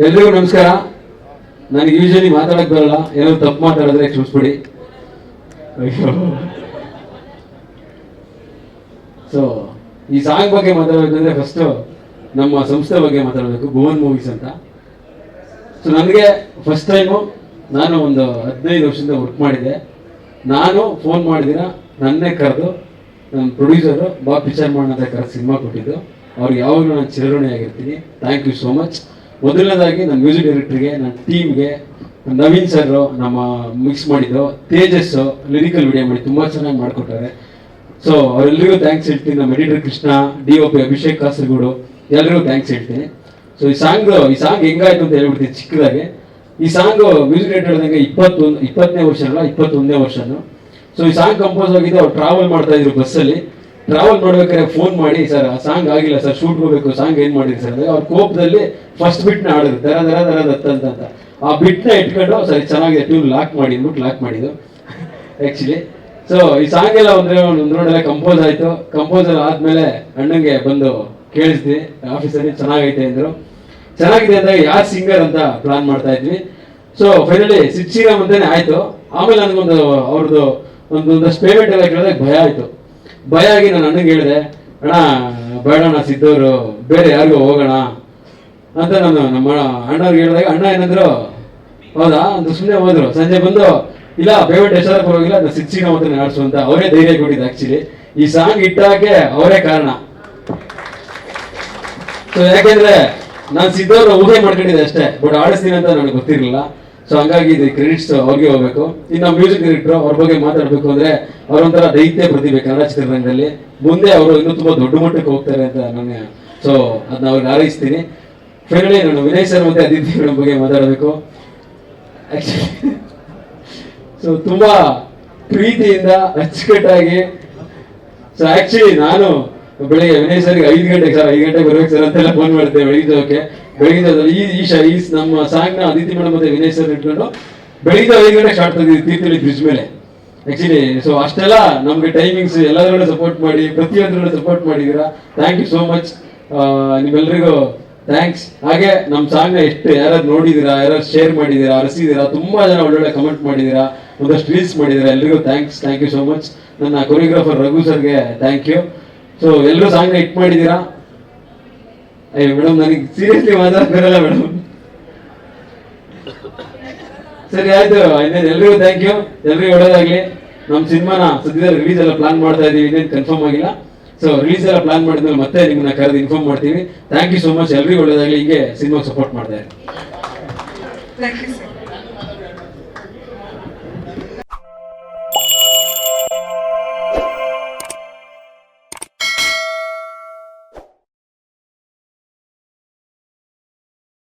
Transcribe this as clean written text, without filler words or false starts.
ಎಲ್ರಿಗೂ ನಮಸ್ಕಾರ. ನನಗೆ ಯೂಶಲಿ ಮಾತಾಡಕ್ ಬರಲ್ಲ, ಏನೋ ತಪ್ಪು ಮಾತಾಡಿದ್ರೆ ಕ್ಷಮಿಸ್ಬಿಡಿ. ಸೊ ಈ ಸಾಂಗ್ ಬಗ್ಗೆ ಮಾತಾಡಬೇಕಂದ್ರೆ ಫಸ್ಟ್ ನಮ್ಮ ಸಂಸ್ಥೆ ಬಗ್ಗೆ ಮಾತಾಡಬೇಕು, ಭುವನ್ ಮೂವೀಸ್ ಅಂತ. ಸೊ ನನಗೆ ಫಸ್ಟ್ ಟೈಮು ನಾನು ಒಂದು 15 ವರ್ಷದಿಂದ ವರ್ಕ್ ಮಾಡಿದ್ದೆ. ನಾನು ಫೋನ್ ಮಾಡಿದಿರ ನನ್ನೇ ಕರೆದು ನನ್ನ ಪ್ರೊಡ್ಯೂಸರು ಬಾ ಪಿಕ್ಚರ್ ಮಾಡೋಣ ಅಂತ ಕರೆದು ಸಿನಿಮಾ ಕೊಟ್ಟಿದ್ದು. ಅವ್ರಿಗೆ ಯಾವಾಗಲೂ ನಾನು ಚಿರಋಣಿ ಆಗಿರ್ತೀನಿ. Thank you so much. ಮೊದಲನೇದಾಗಿ ನನ್ನ ಮ್ಯೂಸಿಕ್ ಡೈರೆಕ್ಟ್ರಿಗೆ, ನನ್ನ ಟೀಮ್ಗೆ, ನವೀನ್ ಸರ್ ನಮ್ಮ ಮಿಕ್ಸ್ ಮಾಡಿದ್ದು, ತೇಜಸ್ ಲಿರಿಕಲ್ ವಿಡಿಯೋ ಮಾಡಿ ತುಂಬ ಚೆನ್ನಾಗಿ ಮಾಡಿಕೊಟ್ಟಾರೆ. ಸೊ ಅವರೆಲ್ಲರಿಗೂ ಥ್ಯಾಂಕ್ಸ್ ಹೇಳ್ತೀನಿ. ನಮ್ಮ ಎಡಿಟರ್ ಕೃಷ್ಣ, DOP ಅಭಿಷೇಕ್ ಕಾಸರಗೋಡು, ಎಲ್ರಿಗೂ ಥ್ಯಾಂಕ್ಸ್ ಹೇಳ್ತೀನಿ. ಸೊ ಈ ಸಾಂಗ್ ಹೆಂಗಾಯ್ತು ಅಂತ ಹೇಳ್ಬಿಡ್ತೀನಿ ಚಿಕ್ಕದಾಗೆ. ಈ ಸಾಂಗ್ ಮ್ಯೂಸಿಕ್ ಡೈರೆಕ್ಟರ್ ಹೇಳಿದಂಗೆ 20ನೇ ವರ್ಷ ಅಲ್ಲ, 21ನೇ ವರ್ಷನು. ಸೊ ಈ ಸಾಂಗ್ ಕಂಪೋಸ್ ಆಗಿದ್ದು ಅವ್ರು ಟ್ರಾವೆಲ್ ಮಾಡ್ತಾ ಇದ್ರು ಬಸ್ಸಲ್ಲಿ. ಟ್ರಾವೆಲ್ ಮಾಡ್ಬೇಕಾದ್ರೆ ಫೋನ್ ಮಾಡಿ, ಸರ್ ಆ ಸಾಂಗ್ ಆಗಿಲ್ಲ ಸರ್, ಶೂಟ್ ಹೋಗ್ಬೇಕು, ಸಾಂಗ್ ಏನ್ ಮಾಡಿದ್ರಿ ಸರ್ ಅಂದ್ರೆ, ಅವ್ರ ಕೋಪದಲ್ಲಿ ಫಸ್ಟ್ ಬಿಟ್ನ ಆಡಿದ್ರು, ದರ ದರ ದರ ದತ್ತಂತ. ಆ ಬಿಟ್ನ ಇಟ್ಕೊಂಡು ಸರಿ ಚೆನ್ನಾಗಿದೆ ಟ್ಯೂನ್ ಲಾಕ್ ಮಾಡಿ ಅಂದ್ಬಿಟ್ಟು ಲಾಕ್ ಮಾಡಿದ್ದು ಆಕ್ಚುಲಿ. ಸೊ ಈ ಸಾಂಗ್ ಎಲ್ಲ ಒಂದು ರೋಡೆಲ್ಲ ಕಂಪೋಸ್ ಆಯ್ತು. ಕಂಪೋಸ್ ಎಲ್ಲ ಆದ್ಮೇಲೆ ಅಣ್ಣಂಗೆ ಬಂದು ಕೇಳಿಸ್ತೀವಿ ಆಫೀಸಲ್ಲಿ, ಚೆನ್ನಾಗೈತೆ ಅಂದ್ರು. ಚೆನ್ನಾಗಿದೆ ಅಂದಾಗ ಯಾರು ಸಿಂಗರ್ ಅಂತ ಪ್ಲಾನ್ ಮಾಡ್ತಾ ಇದ್ವಿ. ಸೊ ಫೈನಲಿ ಸಿದ್ ಶ್ರೀರಾಮ್ ಅಂತಾನೆ ಆಯ್ತು. ಆಮೇಲೆ ನನಗೊಂದು ಅವ್ರದ್ದು ಒಂದೊಂದಷ್ಟು ಪೇಮೆಂಟ್ ಎಲ್ಲ ಕೇಳಿದಾಗ ಭಯ ಆಗಿ ನಾನು ಅಣ್ಣಂಗೆ ಹೇಳಿದೆ, ಅಣ್ಣ ಬೇಡಣ್ಣ ಸಿದ್ದವರು, ಬೇರೆ ಯಾರಿಗೂ ಹೋಗೋಣ ಅಂತ ನಾನು ನಮ್ಮ ಅಣ್ಣವ್ರಿಗೆ ಹೇಳಿದಾಗ ಅಣ್ಣ ಏನಂದ್ರು, ಹೌದಾ ಅಂತ ಸುಮ್ಮನೆ ಹೋದ್ರು. ಸಂಜೆ ಬಂದು, ಇಲ್ಲ ಪೇಮೆಂಟ್ ಎಷ್ಟಾದ್ರೂ ಪರವಾಗಿಲ್ಲ, ನಾನು ಸಿದ್ ಶ್ರೀರಾಮ್ ಅಂತಾನೆ ಆಡ್ಸು ಅಂತ ಅವರೇ ಧೈರ್ಯ ಕೊಟ್ಟಿದ್ದು. ಆಕ್ಚುಲಿ ಈ ಸಾಂಗ್ ಇಟ್ಟಾಕೆ ಅವರೇ ಕಾರಣ. ಸೊ ಯಾಕೆಂದ್ರೆ ನಾನು ಸಿದ್ದವ್ರ ಊಹೆ ಮಾಡ್ಕೊಂಡಿದ್ದೆ ಅಷ್ಟೇ, ಬಟ್ ಆಡಿಸ್ತೀನಿ ಅಂತ ನನಗೆ ಗೊತ್ತಿರಲಿಲ್ಲ. ಸೊ ಹಂಗಾಗಿ ಇದು ಕ್ರೆಡಿಟ್ಸ್ ಅವ್ರಿಗೆ ಹೋಗ್ಬೇಕು. ಇನ್ನು ಮ್ಯೂಸಿಕ್ ಡೈರೆಕ್ಟರ್ ಅವ್ರ ಬಗ್ಗೆ ಮಾತಾಡ್ಬೇಕು ಅಂದ್ರೆ ಅವರೊಂಥರ ದೈತ್ಯ ಪ್ರತಿಭೆ ಕನ್ನಡ ಚಿತ್ರರಂಗದಲ್ಲಿ. ಮುಂದೆ ಅವರು ಇನ್ನೂ ತುಂಬಾ ದೊಡ್ಡ ಮಟ್ಟಕ್ಕೆ ಹೋಗ್ತಾರೆ ಅಂತ ನನಗೆ, ಸೊ ಅದನ್ನ ಅವ್ರಿಗೆ ಹಾರೈಸ್ತೀನಿ. ಫೈನಲಿ ನಾನು ವಿನಯ್ ಸರ್ ಮತ್ತೆ ಅದಿತಿ ಮೇಡಮ್ ಬಗ್ಗೆ ಮಾತಾಡಬೇಕು. ಸೊ ತುಂಬಾ ಪ್ರೀತಿಯಿಂದ ಅಚ್ಚುಕಟ್ಟಾಗಿ. ಸೊ ಆಕ್ಚುಲಿ ನಾನು ಬೆಳಿಗ್ಗೆ ವಿನಯ್ ಸರ್ಗೆ 5 ಗಂಟೆಗೆ ಸರ್ 5 ಗಂಟೆಗೆ ಬರ್ಬೇಕು ಸರ್ ಅಂತೆಲ್ಲ ಫೋನ್ ಮಾಡ್ತೇವೆ ಬೆಳಿಗ್ಗೆ ಈ ನಮ್ಮ ಸಾಂಗ್ ನ ಅದಿತಿ ಮೇಡಮ್ ಮತ್ತೆ ವಿನಯ್ ಸರ್ ಇಟ್ಕೊಂಡು ಬೆಳಿಗ್ಗೆ 5 ಗಂಟೆಗೆ ಸ್ಟಾರ್ಟ್ ಮಾಡಿದ್ವಿ ತೀರ್ಥಹಳ್ಳಿ ಬ್ರಿಡ್ಜ್ ಮೇಲೆ ಆಕ್ಚುಲಿ. ಸೊ ಅಷ್ಟೆಲ್ಲ ನಮ್ಗೆ ಟೈಮಿಂಗ್ಸ್ ಎಲ್ಲದರಲ್ಲೂ ಸಪೋರ್ಟ್ ಮಾಡಿ, ಪ್ರತಿಯೊಂದರಲ್ಲೂ ಸಪೋರ್ಟ್ ಮಾಡಿದೀರಾ. Thank you so much. ನಿಮ್ಮೆಲ್ಲರಿಗೂ ಥ್ಯಾಂಕ್ಸ್. ಹಾಗೆ ನಮ್ಮ ಸಾಂಗ್ ನ ಎಷ್ಟು ಯಾರು ನೋಡಿದೀರಾ, ಯಾರು ಶೇರ್ ಮಾಡಿದೀರಾ, ಹರಿಸಿದೀರಾ, ತುಂಬಾ ಜನ ಒಳ್ಳೊಳ್ಳೆ ಕಮೆಂಟ್ ಮಾಡಿದೀರಾ, ಒಂದಷ್ಟು ರೀಲ್ಸ್ ಮಾಡಿದೀರಾ, ಎಲ್ರಿಗೂ thanks. Thank you so much. ನನ್ನ ಕೊರಿಯೋಗ್ರಾಫರ್ ರಘು ಸರ್ಗೆ ಥ್ಯಾಂಕ್ ಯು. ಸೊ ಎಲ್ಲರೂ ಸಾಂಗ್ ನ ಹಿಟ್ ಮಾಡಿದೀರಾ. ಅಯ್ಯೋ ಮೇಡಮ್, ನನಗೆ ಸೀರಿಯಸ್ಲಿ ಮಾತಾಡಕ್ ಬರಲ್ಲ ಮೇಡಮ್. ಸರಿ ಆಯ್ತು, ಇನ್ನೇನು ಎಲ್ರಿಗೂ ಥ್ಯಾಂಕ್ ಯು. ಎಲ್ರಿಗೂ ಒಳ್ಳೇದಾಗ್ಲಿ. ನಮ್ಮ ಸಿನಿಮಾನ ಸದ್ಯದಲ್ಲಿ ರಿಲೀಸ್ ಎಲ್ಲ ಪ್ಲಾನ್ ಮಾಡ್ತಾ ಇದೀವಿ, ಇನ್ನೇನು ಕನ್ಫರ್ಮ್ ಆಗಿಲ್ಲ. ಸೊ ರಿಲೀಸ್ ಎಲ್ಲ ಪ್ಲಾನ್ ಮಾಡಿದ್ಮೇಲೆ ಮತ್ತೆ ನಿಮ್ಮನ್ನ ಕರೆದು ಇನ್ಫಾರ್ಮ್ ಮಾಡ್ತೀವಿ. Thank you so much. ಎಲ್ರಿಗೂ ಒಳ್ಳೇದಾಗ್ಲಿ. ಹೀಗೆ ಸಿನಿಮಾಗೆ ಸಪೋರ್ಟ್ ಮಾಡ್ತಾ ಇರಿ.